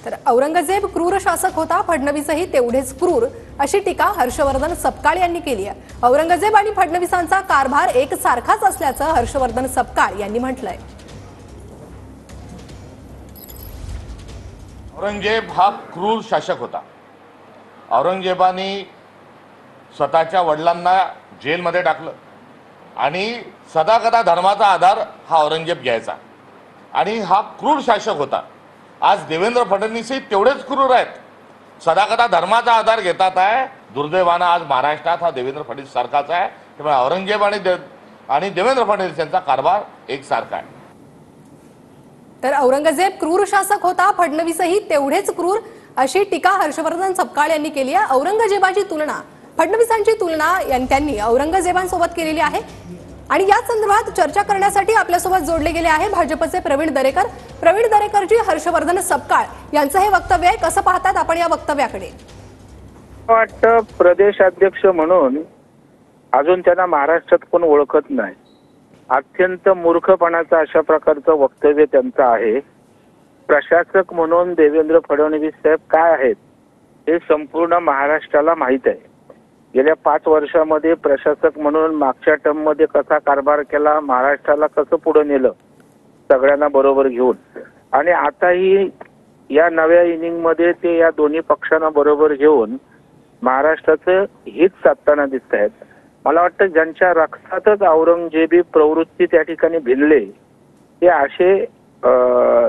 तर औरंगजेब क्रूर शासक होता, फडणवीसही तेवढेच क्रूर, अशी टीका हर्षवर्धन सपकाळ यांनी केली आहे। औरंगजेब आणि फडणवीसांचा कारभार एकसारखाच असल्याचं हर्षवर्धन सपकाळ यांनी म्हटलंय। औरंगजेब हा क्रूर शासक होता। औरंगजेबाने स्वतःच्या वडिलांना जेलमध्ये टाकलं आणि सदाकदा धर्माचा आधार हा औरंगजेब घ्यायचा आणि हा क्रूर शासक होता। आज देवेंद्र फडणवीसही तेवढेच क्रूर आहेत, सदाकदा धर्माचा आधार घेतात आहे। दुर्दैवानं आज महाराष्ट्रात हा देवेंद्र फडणवीस सारखाच आहे। त्यामुळे औरंगजेब आणि देवेंद्र फडणवीस यांचा कारभार एकसारखा आहे। तर औरंगजेब क्रूर शासक होता, फडणवीसही तेवढेच क्रूर, अशी टीका हर्षवर्धन सपकाळ यांनी केली आहे। औरंगजेबाची तुलना, फडणवीसांची तुलना त्यांनी औरंगजेबांसोबत केलेली आहे आणि या संदर्भात चर्चा करण्यासाठी आपल्यासोबत जोडले गेले आहे भाजपचे प्रवीण दरेकर। प्रवीण दरेकरजी, हर्षवर्धन सपकाळ यांचं हे वक्तव्य आहे, कसं पाहतात आपण या वक्तव्याकडे? वाटतं प्रदेश अध्यक्ष म्हणून अजून त्यांना महाराष्ट्रात कोण ओळखत नाही। अत्यंत मूर्खपणाचं अशा प्रकारचं वक्तव्य त्यांचं आहे। प्रशासक म्हणून देवेंद्र फडणवीस साहेब काय आहेत हे संपूर्ण महाराष्ट्राला माहीत आहे। गेल्या 5 वर्षामध्ये प्रशासक म्हणून मागच्या टर्म मध्ये कसा कारभार केला, महाराष्ट्राला कसं पुढे नेलं सगळ्यांना बरोबर घेऊन, आणि आताही या नव्या इनिंग मध्ये ते या दोन्ही पक्षांना बरोबर घेऊन महाराष्ट्राचं हित साधताना दिसत आहेत। मला वाटतं ज्यांच्या रक्तातच औरंगजेबी प्रवृत्ती त्या ठिकाणी भिनले ते असे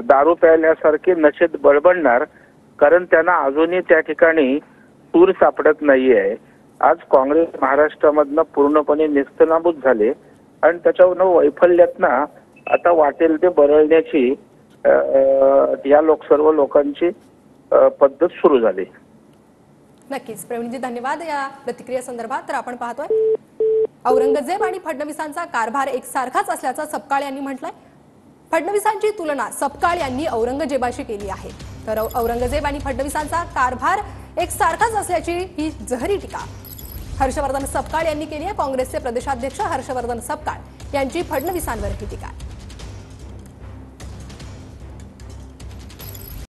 दारू प्यायल्यासारखे नशेत बळबळणार, कारण त्यांना अजूनही त्या ठिकाणी सूर सापडत नाहीये। आज काँग्रेस महाराष्ट्रामधनं पूर्णपणे नेस्तनाबूत झाले आणि त्याच्यावर वैफल्यातनं आता वाटेल ते बरळण्याची या सर्व लोकांची पद्धत सुरू झाली। नक्कीच प्रवीणजी, धन्यवाद या प्रतिक्रिया संदर्भात। तर आपण पाहतोय औरंगजेब आणि फडणवीसांचा कारभार एकसारखाच असल्याचं सपकाळ यांनी म्हटलंय। फडणवीसांची तुलना सपकाळ यांनी औरंगजेबाशी केली आहे। तर औरंगजेब आणि फडणवीसांचा कारभार एकसारखाच असल्याची ही जहरी टीका हर्षवर्धन सपकाळ यांनी केली आहे। काँग्रेसचे प्रदेशाध्यक्ष हर्षवर्धन सपकाळ यांची फडणवीसांवर ही टीका आहे।